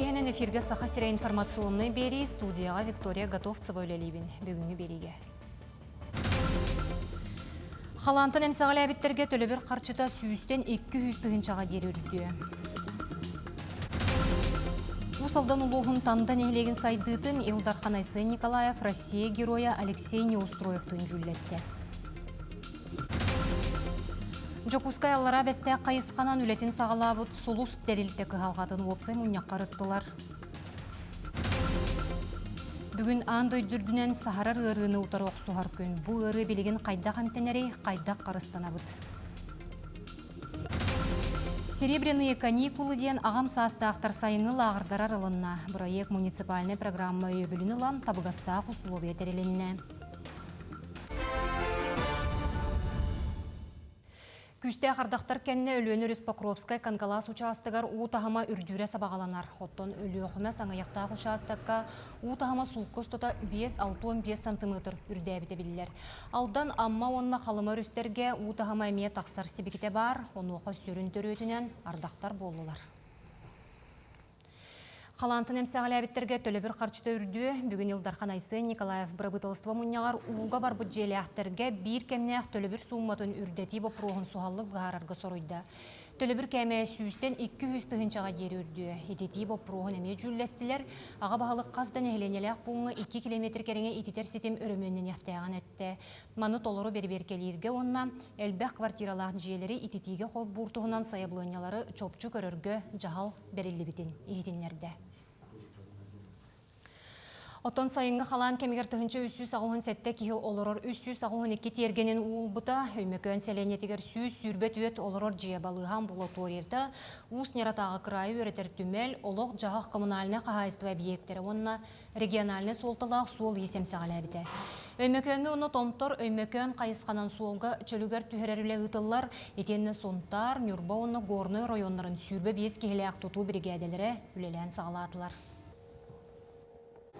кихенен эфирге саха сире информационный бери студияға Виктория Готовцева өлелейбін бүгінгі береге. Халантын әмсағылы әбіттерге төлі бір қарчыта сүйістен 200 тығыншаға дері үрді. Усалдан улуғын тандан әлеген сайдытын Илдархан Айсын Николаев Россия героя Алексей Неустроевтың жүллесті. Жокускай аллара бәсті қайысқанан үлетін сағалабыт сұлус дәрілті қығалғатын опсай мұнияққар ұттылар. Бүгін андой дүрдінен сахарар ұрыны ұтар оқсуғар күн. Бұл ұры білеген қайда қамтенері қайда қарыстанабыд. Серебряные каникулы ден ағам састақтар сайыңы лағырдарар ылынна. Проект муниципальный программа өбілін ұлан табығастақ условия тәрелінне. Күсте қардақтар кәнне өліні Рыспокровскай Канкалас участығар ұтағыма үрдюре сабағаланар. Оттон өлі оқыма саңаяқтақ участыққа ұтағыма суққыстыта 5-6-5 см үрдәбіте білілер. Алдан амма онына қалыма рүстерге ұтағыма әме тақсар себекете бар, оны оқы сөрін төрөтінен ардақтар болылар. Халантын әмсәғілі әбіттерге төлі бір қарчыта үрді, бүгін Илдархан Айсын Николаев бірабытылыстыва мұнияғар ұлға бар бұд желі әқтерге бір кәмнәқ төлі бір суыматын үрдеті боп роғын суғалық ғарарға соройды. Төлі бір кәмә сүйістен 200 тығыншаға дері үрді. Ететі боп роғын әме жүлләстілер, аға бағалық қаздан әйленеләқ бұңы 2 километр кәріңе ететер сетем өріменнен яқтайған әтті. Маны толыру берберкелерге онна әлбәқ квартиралақ желері ететіге қол бұртығынан саяблонялары чопчу көрірге жағал берілі бітін ехетінлерді. Оттон сайынғы қалан кемегер тұхынчы 367 кихи олырор 362 тергенен уылбыта, өймекөн сәленетігер сүйіз сүрбет өт олырор жия балыған бұлаторерді, ұс нератағы крайы өретер түмел, олық жағақ коммунальны қағайыстығы объекттері, онына региональны солтылақ суол есемсіғал әбіті. Өймекөнгі оны томтор өймекөн қайысқанан суолға чөлігер түхерерлі ұтылар, етенні сонтар, нүрба оны горны районларын сүрбе 5 кихілі ақтуту бригадалары үлелен сағалатылар.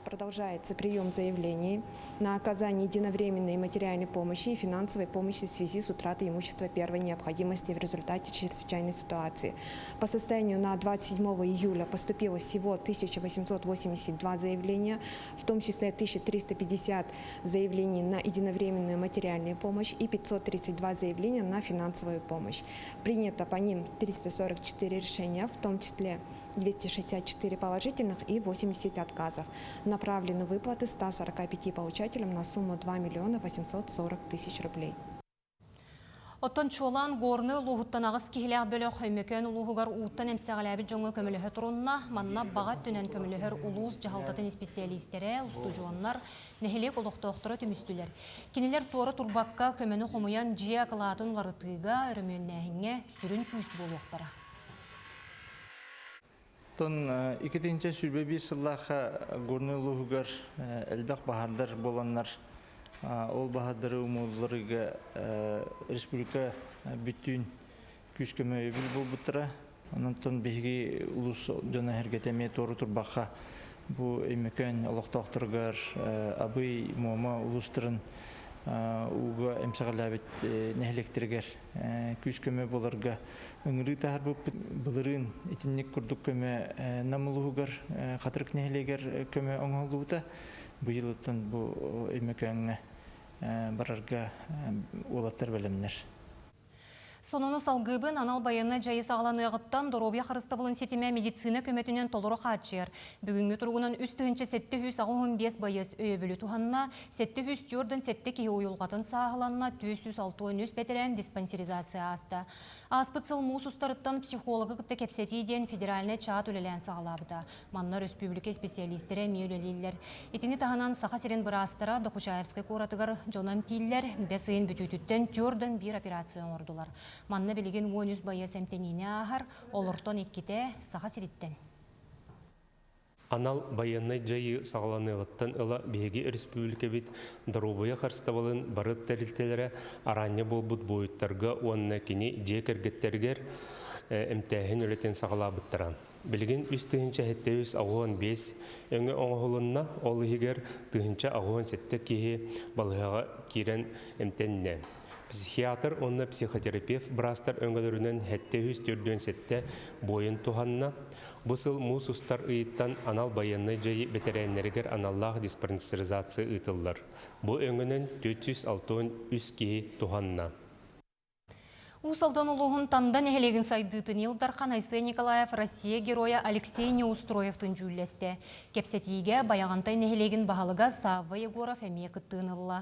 Продолжается прием заявлений на оказание единовременной материальной помощи и финансовой помощи в связи с утратой имущества первой необходимости в результате чрезвычайной ситуации. По состоянию на 27 июля поступило всего 1882 заявления, в том числе 1350 заявлений на единовременную материальную помощь и 532 заявления на финансовую помощь. Принято по ним 344 решения, в том числе 264 положительных и 80 отказов. Направлены выплаты 145 получателям на сумму 2 840 000 рублей. Оттон чолан горны луғыттан ағыз кихілер бөлі қоймекен луғығар ұғыттан әмсәғіләбі жоңы көмілігі тұрынна, манна бағат түнен көмілігер ұлуыз жағалтатын специалистері, ұстыжуаннар, нәхелек олықтықтыры түмістілер. Кенелер туары турбаққа көмені қомуян жия қылатын ларытыға өрімен нәхіңе сүрін күйіс болуқтара. Тон 2-нче сүрбе bir сыллаха горны луғығар әлбәқ бағардар боланлар. Ол бағадары умылларыға республика бүттін күш көмі өбіл бұл бұттыра. Онын бейгі ұлыс жона әргетеме торы тұрбаққа бұл әмекен олықтақтырғар абый мұама ұлыстырын уға әмсағалабет нәхелектіргер күш көмі боларға өңірі тағар бұлырын етіннік күрдік көмі намылығығар қатырық нәхелегер көмі оңғалуыда бұйылыттың бұл әмекенге барарға олаттар бәлемнер. Сонуны салгыбын анал байыны жайы сағаланы ағыттан Доробия Харыставылын сетеме медицина көметінен толыры қатшыр. Бүгінгі тұрғынан үстігінші 715 байыз өйбілі туғанына, 704-ден 7 кей ойылғатын сағыланына 263 бәтерен диспансеризация асты. Аспыцыл мұсустарыттан психологы күтті кепсетейден федеральный чаат өлелен сағалабыда. Манна республика специалистері мейлелейлер. Етіні тағынан сақа серен бұрастыра Докучаевскай коратығыр жонам тейілер, бәсейін бүтүтіттен 4-ден 1 операция ордылар. Манна білеген 10 байы сәмтеніне ағар, олыртон еккете саға сереттен. Анал байынны жайы сағаланығыттан ұла беге республика бит Доробия Харыставылын барыт тәрілтелері арanya болбут бойыттарға онына кені жекергеттергер әмтәхін өлетен сағалабыттыран. Білген үстігінші әттеуіз ағуан 5 өңі оңғылынна олы егер түгінші ағуан 7 кейі балыға керен әмтәнінен. Психиатр, онна психотерапевт брастар өңгөлөрүнөн 704-7 бойын туханна, Бусыл мус устар ыйыттан анал байынны жайы ветеринеригер аналлах диспансеризация ыйтыллар. Бу өңінен 463 кеи туханна. Усалдан улуғын тандан әхелегін сайдытын Илдархан Айсы Николаев Россия героя Алексей Неустроевтың жүлесті. Кепсетиге баяғантай нәхелегін бағалыға Савва Егоров әме күттіңілла.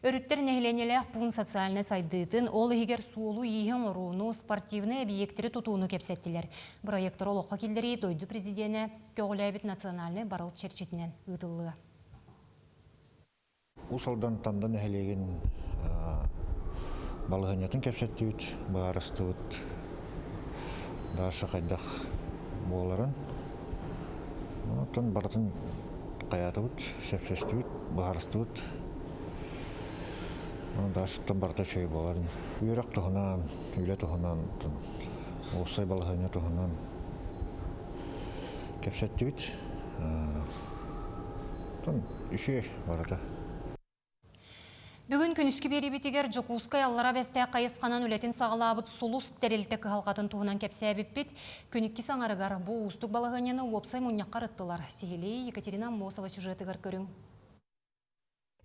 Өріттер нәхеленелек бұн социальны сайдытын ол егер суолу ейін ұруыны спортивны объекттері тұтуыны кепсеттілер. Проекттер олыққа келдері дойды президенті Көғіләбіт национальны барыл черчетінен ұтылы. Усалдан тандан әхелеген балығынетін кәпсәттеуіт, бағарыстыуыт, дашы қайдақ боларын. Тон баратын қаятыуыт, сәпсәстеуіт, бағарыстыуыт. Дашыттан барта шөй боларын. Үйрек тұғынан, үйле тұғынан, осай балығыны тұғынан кәпсәттеуіт. Тон үші барата. Бүгін күніскі бері бітігер Жокускай аллара бәсті қайысқанан үлетін сағалабыт сұлус тәрелті қығалғатын туғынан кәпсі әбіппет, күніккі саңарығар бұл ұстық балығынені опсай мұнияққар ыттылар. Сихилей Екатерина Мосова сюжетігер көрің.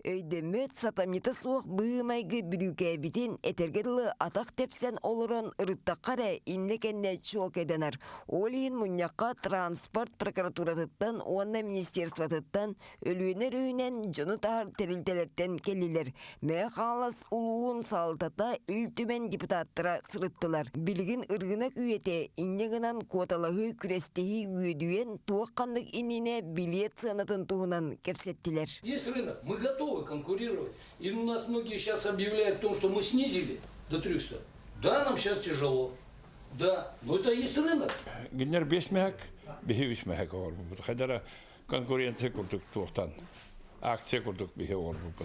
Өйдемет сатамита суық бұғымайғы бүріке бітін әтергерлі атақ тепсен олырын ұрыттаққары инлекенне чол кәденар. Олейін мұнияққа транспорт прокуратуратыттан, онна министерстватыттан, өлуінер өйінен жоны тағар тәрілтелерден келілер. Мә қалас ұлуын салтата үлтімен депутаттыра сырыттылар. Білгін ұрғына күйете иннегінан коталағы күрестегі өйдуен туаққандық иніне билет сынатын туғынан кепсеттілер. Есть рынок, мы готовы конкурировать. И у нас многие сейчас объявляют о том, что мы снизили до 300. Да, нам сейчас тяжело. Да, но это есть рынок. Генер бесмяк, бихевич мяк olur. Kadara konkurrensiya kurduk tuğtan. Aksiya kurduk bihe olur bu.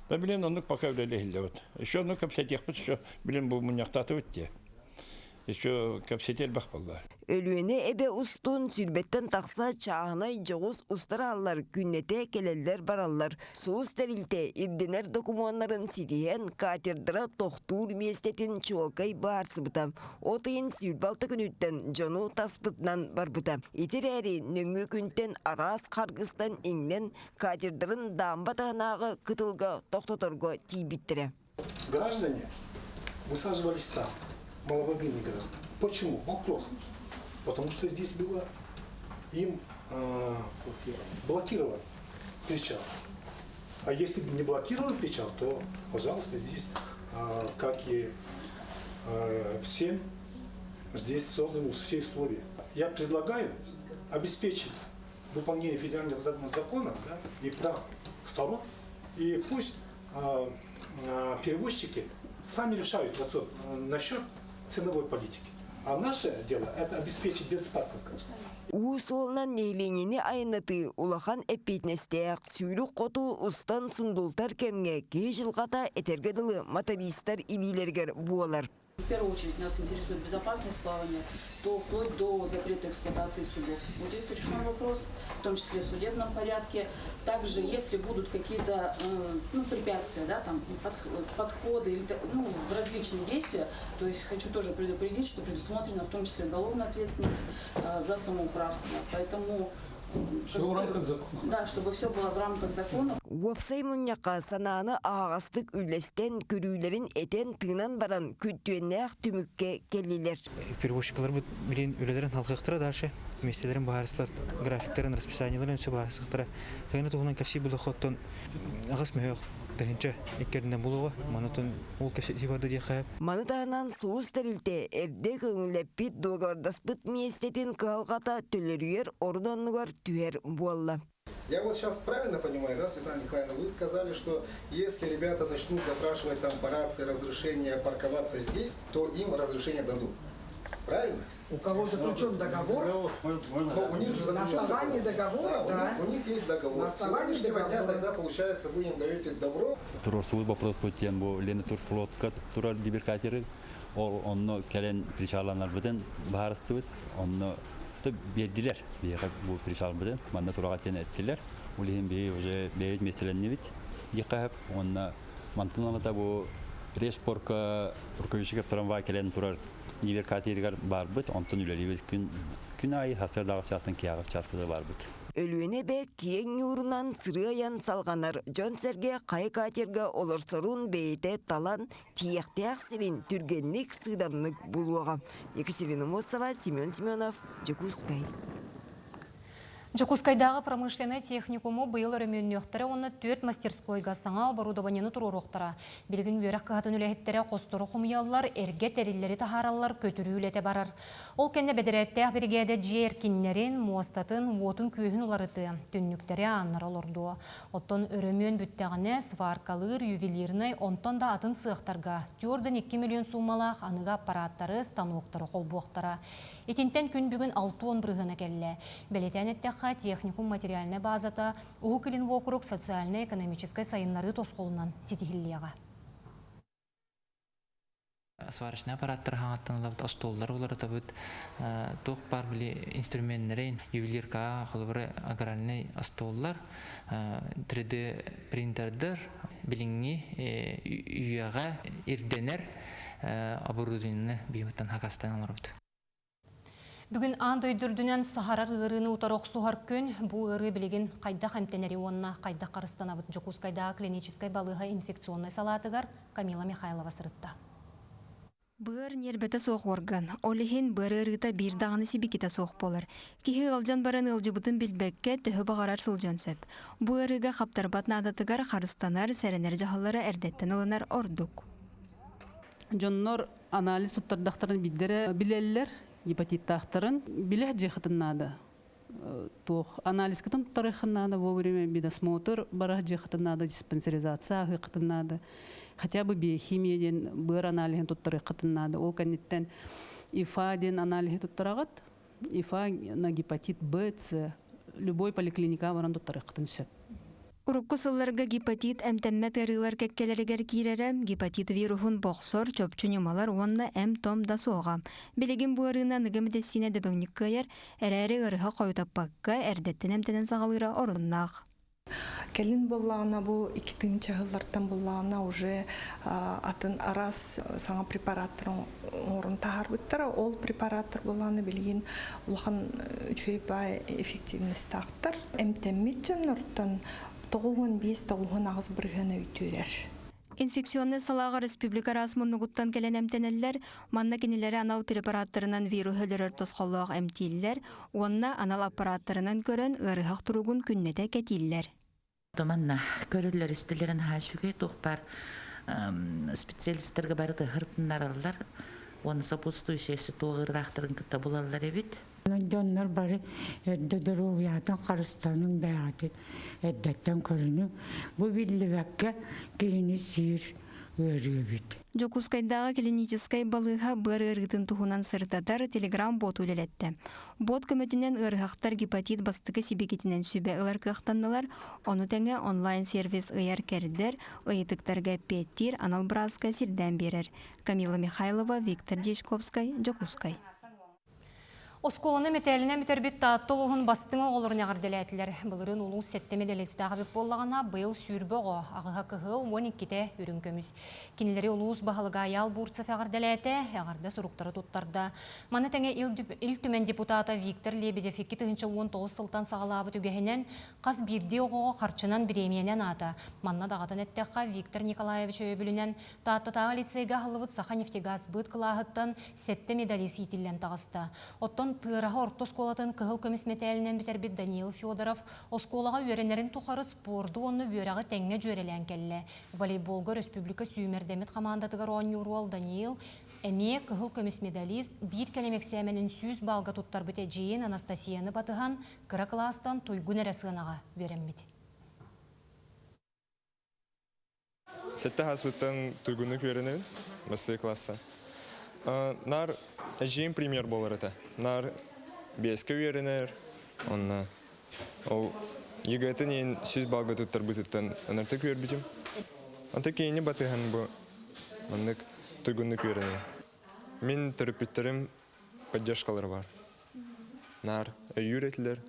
Da bilen onluk baka öyle hillet. Şu onu kapsat yapmış şu bilen bu munyaktatı bitti. Şu kapsatel bak vallahi. Өлüene ebe ustun sülbetten taksa çağınay joğuz ustarallar günnete keleller barallar. Sulus terilte irdener dokumanların siriyen katerdra tohtur miestetin çoğukay bağırsıbıtam. Otayın sülbalta günütten jonu taspıtnan barbıtam. İtireri nöngü günten aras kargıstan ingnen katerdrın dambatağınağı kıtılga tohtotorgo tibittire. Граждане высаживались там, маломобильные граждане. Почему? Вопрос. Потому что здесь было им блокирован причал. А если бы не блокирован причал, то, пожалуйста, здесь, как и всем, здесь созданы все условия. Я предлагаю обеспечить выполнение федерального закона, да, и прав сторон, и пусть перевозчики сами решают насчет ценовой политики. А наше дело – это обеспечить безопасность граждан. Уусолнан нейленini айнаты улахан эппейтнестеяк сүйрік қоту ұстан сұндултар кемге кей жылғата этергеділі мотористар илилергер буалар. В первую очередь нас интересует безопасность плавания, то вплоть до запрета эксплуатации судов. Будет решен вопрос, в том числе в судебном порядке. Также, если будут какие-то препятствия, да, там, подходы или различные действия, то есть хочу тоже предупредить, что предусмотрена в том числе уголовная ответственность за самоуправство. Поэтому Все в рамках закона. Да, чтобы все было в рамках закона. Уапсай мұнняқа сананы ағастық үлестен көрүйлерін этен тыңнан баран күттуеннәқ түмікке келілер. Перевозчиклар білен өлелерін халқықтыра дальше. Местелерін бағарыстар, графиктерін, расписанияларын өсі бағарыстықтыра. Қайны туғынан кәпсей бұлы қоттон ағас мөйіқ дәхінчі еккерінден бұлуға. Манытын ол кәпсей барды де қайып. Манытағынан сұлыс тәрілте әрде көңілеппет доғардаспыт местетін қалғата төлерүйер ордонлығар түйер болла. Я вот сейчас правильно понимаю, да, Светлана Николаевна, вы сказали, что если ребята начнут запрашивать там по рации разрешение парковаться здесь, то им разрешение дадут. Правильно? У кого заключен договор? Но у них же на основании договора, да. У них есть договор. На основании договора. Тогда получается, вы им даете добро. Турсуй вопрос көтен бу Лена Турфлотка турар диберкатери ол онно келен причаланар бутен баарыстыбыт онно бердилер. Бияка бу причал бутен манда турага тен эттилер. Улин бии уже бейт меселеннибит. Якап онна мантыналата бу респорка турковичке трамвай келен турар диберкатеригер бар бут онтон үлелибит күн Күн айы хасырдағы частын кияғы частыды бар бұд. Өлүене бе киен юрунан сырыян салганар жон серге кай катерге олорсорун бейте талан тияктяк сирин түргенник сыданнык булуага. Екатерина Мосова, Семен Семенов, Жокускай. Жокускайдағы промышленный техникуму быйыл өрөмөннөктөрө онна 4 мастерскойга саңа оборудованияны туруруктара. Билгин бөрөк катын үлехеттере костору хумуяллар, эрге териллери тахараллар көтүрүүлете барар. Ол кенне бедереттех бригада жээркиннерин, муастатын, уотун күйүхүн уларыты, түннүктери аннар олорду. Оттон өрөмөн бүттегіне сваркалыр, ювелирный, онтон да атын сыактарга, 4-2 миллион суммалах аныга аппараттары, станоктары холбуактара. Итинтен күн бүгін 6-10 брыгына келле. Белетянеттеха техникум материальная базата Ухукилин вокруг социально-экономической сайыннары тосқолынан сетихиллияға. Сварочный аппараттар хаңаттанылабыт, остоллар олары бұд, тоқ бар білі инструменттерін, ювелирка, қолыбыры агральный остоллар, 3D принтердер, біліңі үйеға ирденер оборудованияны бейметтен хақастан олар бұд. Бүгін анд өйдірдінен сахарар ырыны утарок сухар күн, бу ыры білеген қайда қамтенері онна қайда қарыстанабыт Жокускайдағы клиническай балыға инфекционный салатыгар Камила Михайлова сырытта. Быр нербете соқ орган. Олихин быр ырыта бир дағаны сибиките соқ болар. Кихи алжан барын ылжыбытын билбекке төхі бағарар сылжан сөп. Бу ырыға қаптарбат надатыгар қарыстанар сәренер жағалары әрдеттен олынар ордук. Жоннор анализ туттардақтарын биддері білелер, гепатиттақтарын биле жехытыннады. Тух анализ кытын туттарыхыннады, во время бидосмотр барах жехытыннады, диспансеризация хытыннады. Хотя бы биохимияден быр анализин туттарыхытыннады. Ол канеттен ИФА-ден анализи туттарагат, ИФА на гепатит Б, С, любой поликлиника баран туттарыхытын сөп. Урукку сылларга гепатит әмтәммәт ырылар кәккелерігер киререм, гепатит вирухун боқсор, чөпчүнюмалар онна әм-том да соға. Белегін бұ ырына ныгымедесіне дөбіңнік көйер, әрәрі ырыға қойдаппаққа әрдеттен әмтәнен сағалыра орыннақ. Келин боллағына бұл 2-тің чағылардан боллағына уже атын арас саңа препараттырын орын тағар бұттара. Ол препараттыр боллағына білген ұлған 3 бай эффективность тақтыр. Әмтәммет жан ұрттан 9-5-9 ағыз біргені өйтөрер. Инфекционный салаға республика расмуннугуттан келен әмтенелер, манна кенелері анал препараттарынан вирус өлерер тосқалуақ әмтейлер, онна анал аппараттарынан көрін ұрығақ тұруғын күннеде кәтейлер. Манна көрілер істелерін хашуге тоқпар специалистерге барды ғыртындар алылар, оны сопутствующесі тоғырдақтырын күтті болалар әбет. Доннор бары здоровьятан қарыстаның бәяты әддеттен көріні. Бұл білівәкке кейіні сир өрі-өбіт. Жокускайдағы клиническай балыға бір ырғытын тұхынан сыртадар телеграм бот үлелетті. Бот көмөтінен ырғақтар гепатит бастығы сибекетінен сөбе ұлар кықтандылар, оны тәңе онлайн-сервис ұяр кәрдер, ұйытықтарға петтир, анал бразға сирден берер. Камила Михайлова, Виктор Дешковскай, Жокускай. Осколыны метеліне метербет таттылығын бастыңа олырына ғарделәтілер. Бұлырын ұлу сетті меделестіға біп болағына бұйыл сүрбіғо ағыға кығыл 12-те үрін көміз. Кенелері ұлуыз бағылыға аял бұртсаф ағарделәті, ағарда сұруқтары тұттарда. Маны тәңе ил түмен депутата Виктор Лебедев 2019 сылтан сағалабы түгехінен қаз бірде оғыға қарчынан біремиенен ата. Манна дағатын әттеққа Виктор Николаевич өйбілінен таттатағы лицейға ғылывыт сақа нефтегаз бұд қылағыттан сетті медалис етілен тағысты. Оттон тыраға орто сколатын кығыл көміс метәлінен бітербет Даниил Федоров осколаға өренерін тұқары спорду оны өрағы тәңне жөрелен келі. Волейболға республика сүймердемет командатығар оңюруал Даниил әме кығыл көміс медалист бір кәлемек сәменін 100 балға тұттар біте жейін Анастасияны батыған кыра кластан тойгун әресіғынаға вереммет. Сәтті хасбыттан тойгуны көрінерін басты класста. Нар әжейін премьер болар әті. Нар бескі верінер, онна. Ол егетін ең 100 балға тұттар бұтыттан анарты көр бітім. Анты кейіне батыған бұл маңдық тұйгынны көрінер. Мен терапевттерім поддержкалар бар. Нар өйір әтілер,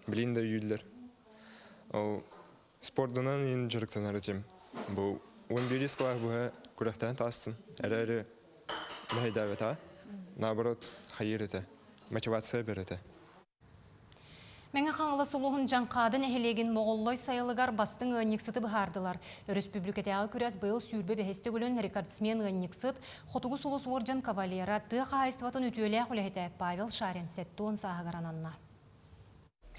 білін да өйілер. Ол спордынан ең жырықтанар өтем. Бұл 11 класс бұға күрақтан тастын. Әрі Бәйдәвета, наоборот, хайыр еті. мотивация береді. Мәңі қаңылы сұлуғын жаңқадын әхелеген моғоллой сайылығар бастың ғынниксыты бұхардылар. Республикатағы күрәс бұл сүйірбе бәхесті көлін рекордсмен ғынниксыт Хотугу сұлыс орджан кавалера тұға айстыватын үтуелі құләйті Павел Шарин сәттуын сағығарананна.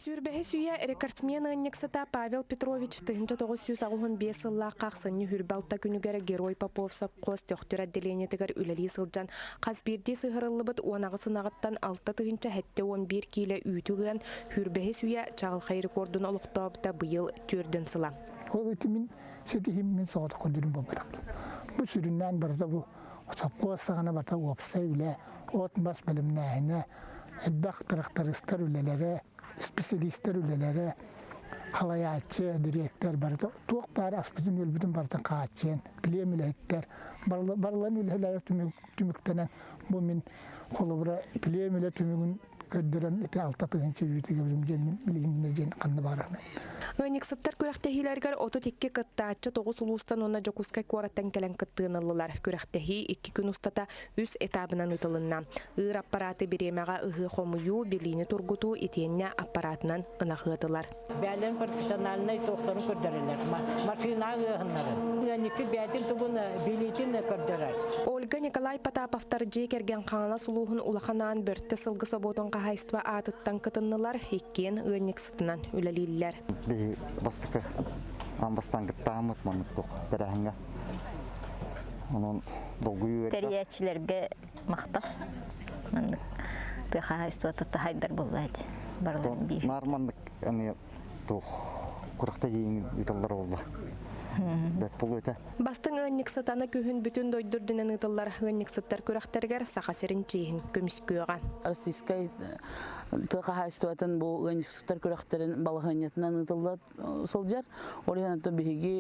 Сүйірбәхі сүйе рекордсмен ғынниксыта Павел Петрович 1995 сылла қақсыны хүрбалта күнігері Герой Попов сапқос төқтір әдделенетігер үләлі сылжан қазберде сығырылы бұд онағы сынағыттан 6 тұғынша әтті 11 келі үйтіген хүрбәхі сүйе чағылқай рекордын олықтауыпта бұйыл түрдін сыла. Ол өтімен сетігіммен соғыты қодырын болмарақты. Бұл сүріннен барда бұл сапқос сағана барда опсай үлә, отын бас бәліміне әйіне, әббақ тұрақтарыстар үлелері, специалисттер үлелері, халаятчы, директор барды. Тоқ бары аспыздың өлбідің бардың қағатчен, білем үләйттер. Барлан үлелері түміктенен бұл мен қолы бұра білем үле түмігін көддірін өте алтатығыншы үйетіге бірімден білігінне жен қанды бараны. Ғынниксыттар көрәқтәхиләргер оты текке кыттаатчы 9 улустан онна жокускай куараттан келен кыттыынылылар. Көрәқтәхи 2 күн устата үс этабынан ытылынна. Ыр аппараты беремеға ыхы хомую белini тургуту итенне аппаратынан ынахытылар. Бәлен профессиональный тоқтарын көрдірілер. Машина ғынларын. Ғынниксі бәтін тұғын билетін көрдірер. Ольга Николай Потаповтар жекерген қаңына сұлуғын улаханан бөртті сылғы соботын қағайства атыттан кытыннылар хеккен ғынниксытынан үләлілер. Бастықы амбастан кіттағымыт мұнықтық бірәңгі. Оның долғы үйер. Тәриячілерге мақта. Тұға айстуа тұтта хайдар болады. Барларын бейір. Нармандық құрықта ең үтілдер болды. Бастың ғынниксытаны күйін бүтін дойдырдынан ұтылар ғынниксыттар көрәқтергер сақасырын чейін көміскүйіға. Российскай тұға хайстуатын бұл ғынниксыттар көрәқтерін балығынетінен ұтылды сылжар. Орияны бігі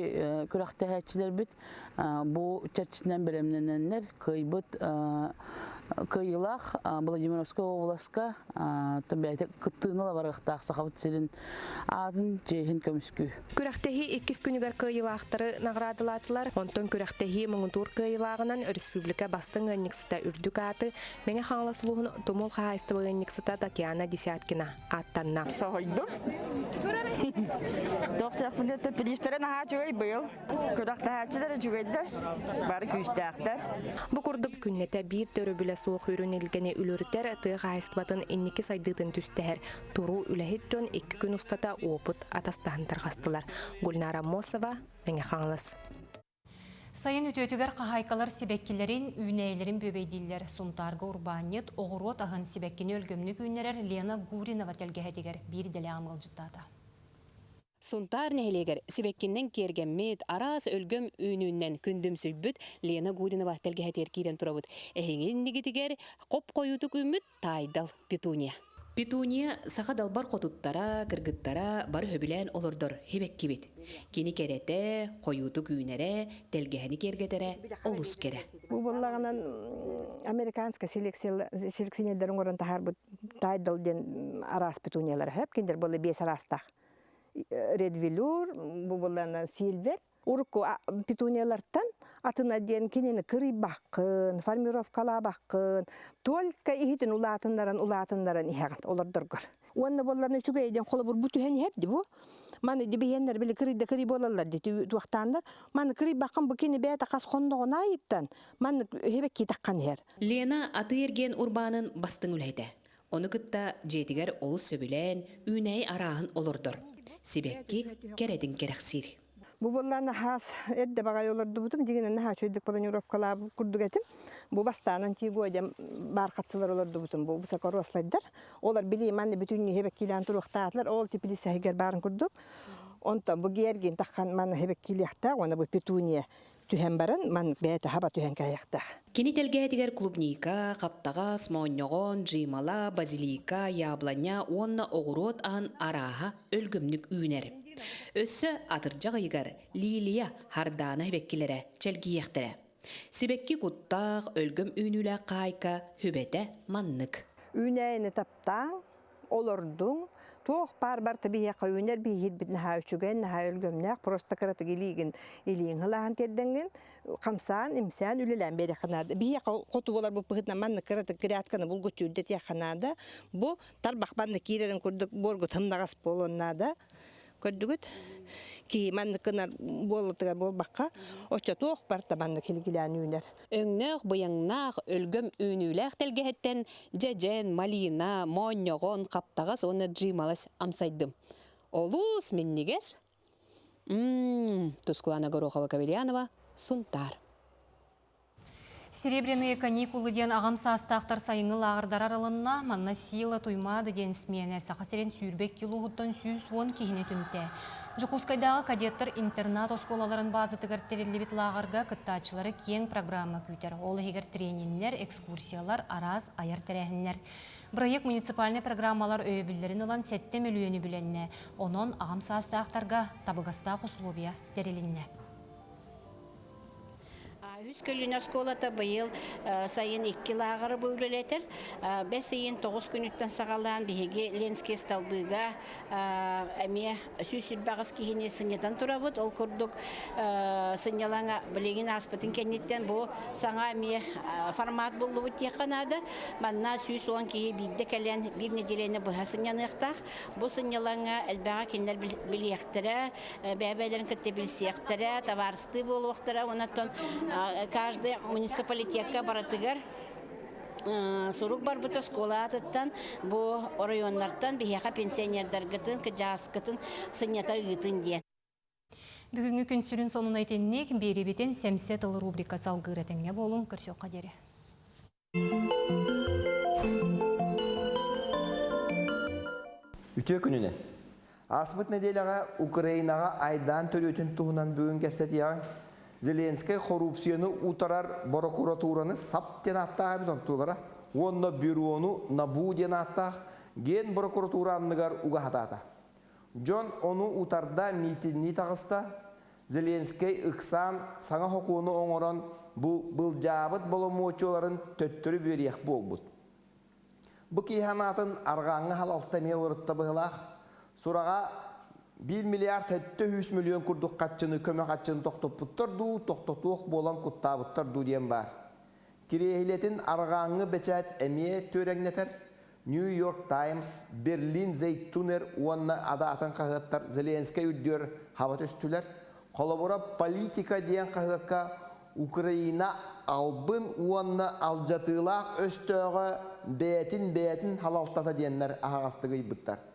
көрәқті әтчілер біт. Бұл чәрчінен білімнененлер көйбіт көйілақ Владимировская обласқа күттіғынылы барықтақ сақабыт селін атын чейін көміскүй. Көрәқтегі 2 күнігер көйілақтары нағырадылатылар. Онтон көрәқтегі мұңытур көйілағынан республика бастың ғынниксыта үрдік аты мәңе қаңла сұлуғын тұмыл қағайсты ғынниксыта Татьяна Десяткина аттанна. Соғойдыр. Тоқсақ мүнетті пілістерін аға жүгей бұл. Көрәқті әтчілері жүгейдер. Бары күйістәқтер. Бұл күрдік күннеті бір төрі білі суық үрін елгені үлірттер тұға айстыбатын иннекі сайдыдың түстәр. Туру үләхет жон 2 күн ұстата опыт атастағындар қастылар. Гүлнара Мосова, мәңе қаңылыз. Сайын үтөтігер қағайқалар себеккелерін үйнәйлерін бөбейділер. Сунтарғы урбанет, оғырот ағын себеккені өлгөмнік үйнерер Лена Гуринова тәлгәхетігер бір дәлі амыл жыттады. Сунтар нәхелегер себеккеннен кергенмет арас өлгөм үйнүннен күндүм сөйбүт Лена Гуринова тәлгәхетер кирен турабыт. Эхеңен негетігер қоп қойутук үміт тайдал Петуния. Петуния саха далбар қотуттара, кыргыттара бар хөбілән олордор хебекки бит. Кені керете, қойуты күйнере, тәлгәхіні кергетере, олус кере. Бұл болағынан американска селекционердерін орын тахар бұд тайдал ден арас петуниялар хөп, кендер болы 5 арастақ. Ред велюр, бұл болағынан силвер. Урку петуниялардан атына ден кенені кырый баққын, формировкала баққын, только ихитін улатынларын ихағын олардырғыр. Онны боларны үшіге еден қолы бұр бұтуhen хепді бұ. Маны дебейенлер білі кырыйда кырый болалар деті туақтандар. Маны кырый баққын бұ кені бәйті қас қондығын айыттан. Маны хебек кетаққан ер. Лена аты ерген урбанын бастың үләйді. Оны күтті жетігер олыс сөбілен, үйнәй арағын олырдыр. Себекки кередін керақсир. Бұл болланы хас әдді бағай оларды бұтым, дегенен наға чөйдік планировкала күрдік әтім. Бұл бастанын тегі өйдем бар қатсылар оларды бұтым, бұл бұсақ орослайдар. Олар білей манны бүтінні хебек келен тұрықтағатылар, ол тепілі сәйгер барын күрдік. Онтан бұл керген таққан манны хебек келияқтақ, оны бұл петуния түхен барын, манны бәйті хаба түхен каяқтақ. Кені тәлгәдігер клубника, қаптағас, моңоғон, жимала, базилика, ябланя, онна оғырот ағын араға өлгімнік үйнер. Өссі атыржақ айғар Лилия хардана хебеккелері чәлгияқтірі. Себекки құттақ өлгім үйнілі қайка хөбеті маннық. Үйнәйіні таптан, олырдың, Тоқ бар табия қойынер бейхет бит наха үчүген, наха өлгөмнәк, просто кыраты илигин хылахан тедденген, қамсан, имсан үлелән бері қанады. Бия қоту болар бұл пығытна манны кыраты кірятканы бұл күтчі үлдет яқанады. Бұл тарбақ банны кейлерін көрдік борғы тымнағас болуынады. Көрдігіт? Ки манны кынар болытыгар болбаққа, оча тоқ бар табанны келгілән үйнер. Өңнөк, бұяңнақ, өлгөм үйнүләк телгехеттен жәжен, малина, моньоғон, қаптағас, оны джималас амсайдым. Олус меннегес? Тускулана Горохова Кавельянова, Сунтар. Серебряные каникулы ден ағамса астақтар сайыңы лағырдар аралынна манна сила туймады ден смене сақасерен сүйірбек килуғыттан 110 кейіне түнте. Жукускайдағы кадеттер интернат осколаларын базы тігірттерелі бит лағырға кыттачылары кең программа күйтер. Олы егер тренинглер, экскурсиялар, араз, аяр тәрәхінлер. Проект муниципальный программалар өйбілдерін olan 7 миллионы біленне. Онон ағамса астақтарға табығастақ условия тәрелінне. Үз көліне сколата бұйыл сайын 2 лағыры бөлелетір. 5 сайын 9 күніттен сағалдан бігеге Ленский столбыға әме сүйсіл бағыз кейіне сынетан тұра бұд. Ол күрдік сынелаңа білеген аспытын кәнеттен бұл саңа әме формат болу бұд теқанады. Манна сүйс оған кейі бейді кәлен бір неделені бұға сынен ұқтақ. Бұл сынелаңа әлбәға кенлер білектірі, бәбәлерін күтті білсектірі, таварысты болу ұқтыры. Онаттан каждый муниципалитетка баратыгар сурук бар бұта скола атыттан, бұл районнардан бияқа пенсионердар гытын, кыжас гытын, сынята гытын де. Бүгінгі күн сүрін сонын айтеннек, бері бетен сәмсет ылы рубрика салғыр әтенге болын көрсек қадері. Үтө күнінен. Асбыт неделяға Украинаға айдан төлөтін туғынан бүгін кәпсет яғын Зеленский коррупцияны утарар прокуратураны саптен аттаға бітон туылара. Онна бюрону набу ден аттақ ген прокуратуранныгар уға хатата. Джон оны утарда нитini тағыста Зеленский ықсан саңа хокуыны оңыран бұл жабыт болымуочоларын төттірі берек болбыд. Бұл кейханатын арғаңы халалтаме ұрытта бұғылақ, сұраға 1 миллиард 700 миллион күрдік қатшыны, көмі қатшыны тоқтопыттырду, тоқтотуық болан құттабыттырду ден бар. Кирехилетін арғаңы бәчәт әме төрәңнетер, New York Times, Berlin Зейтунер, уанна ада атын қағыттар Зеленский үддер хават өстілер. Қолабыра политика ден қағыққа Украина албын уанна алжатылақ өстөғы бәйтін халалтата денлер ағастығы бұттар.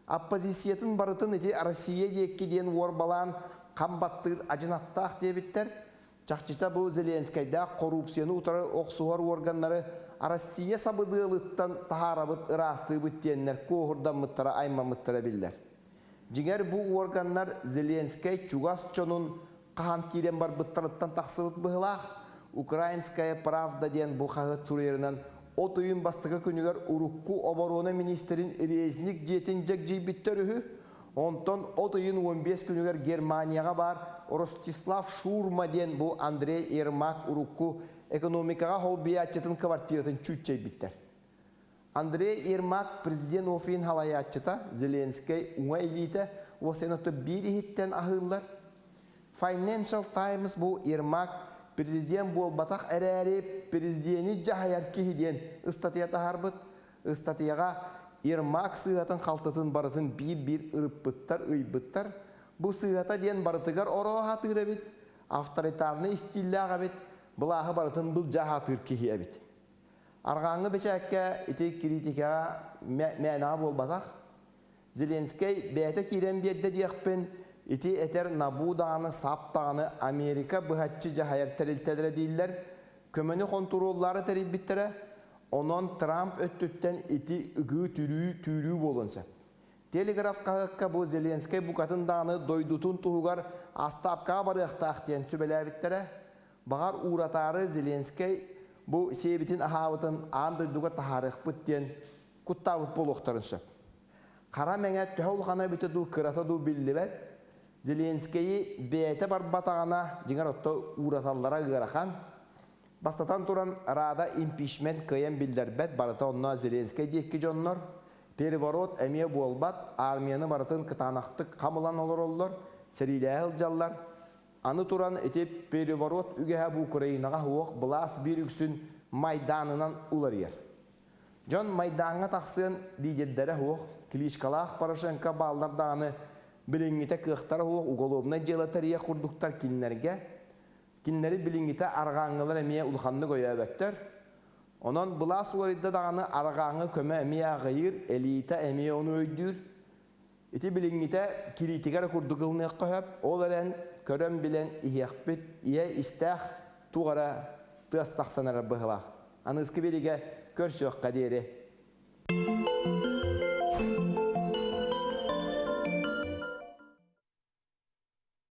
Оппозициятын барытын еті Россия декке ден орбалан қамбаттыр ажынаттақ дебіттер. Чақчыта бұл Зеленскайда коррупцияны ұтары оқсуғар органлары Россия сабыдығылыттан тахарабыт ырасты бүттенлер коғырдан мұттара айма мұттара білдер. Жігер бұл органлар Зеленскай чугас чонун қахан керен бар бұттарыттан тақсылыт бұғылақ. Украинская правда ден бұл қағыт сүрерінен от үйін бастығы күнігер Урукку обороны министерін резник жетін жек жейбіттер үхі. Онтон от үйін 15 күнігер Германияға бар Ростислав Шурма ден бұл Андрей Ермак Урукку экономикаға хол биятчетін квартиратын чүт жейбіттер. Андрей Ермак президент офин халаятчыта Зеленский уңа элиті осеноты бири хиттен ахылар. Financial Times бұл Ермак президент бол батақ әрәрі президенті жағайар кейден ұстатията харбыт. Ұстатияға Ермак сыйатын қалтатын барытын бір ұрыппыттар, ұйбыттар. Бұл сыйата ден барытығар ороға хатыға бет, авторитарны стилляға бет, бұлағы барытын бұл жағатыр кейі бет. Арғаңы бәчәкке еті критикаға мәна бол батақ. Зеленский бәйті керен бәдді дейіқпен ити этер набуданы, саптаны Америка бұхатчы жағайар тәрілтәдірі дейілер, көміні контроллары тәрілбіттірі, онон Трамп өттіттен ити үгі түрі болынса. Телеграф қағыққа бұл Зеленский бұқатынданы дойдутын тұғығар астапқа барықтақ тен сөбеләбіттірі, бағар ұратары Зеленский бұл сейбітін ахавытын андойдуға тахарық бұттен құттавыт болуқтарын сөп. Қара мәңе төхіл қана біті ду қырата ду білді бәд, Зеленскийі бәйті бар батағана жеңер отты ұраталлара ғырақан. Бастатан тұран рада импичмент көйен білдер бәд барыта онна Зеленский дейкі жоннор. переворот әме болбат, армияны барытын кытанақтық қамылан олар олар, сәриләғыл жаллар. Аны туран етеп переворот үгеға бұл Украинаға хуақ бұлас бір үксін майданынан улар ер. Жон майданға тақсын дейдердері хуақ, Кличкалақ Порошенко балдардағаны біліңгіте қықтар хуақ, уголовна желатария құрдықтар кинлерге, кинлері біліңгіте арғаңғылар әме ұлғанны көйі өбәттер. Онан бұлас оларыда дағаны арғаңы көмі әме ағайыр, әлейті әме оны өйдір. Эти біліңгіте киритигер құрдығылны қойып, оларын көрім білен иеқпет, ие істәқ туғара тыстақсанары бұғылақ. Анызқы береге көрсөк қадері.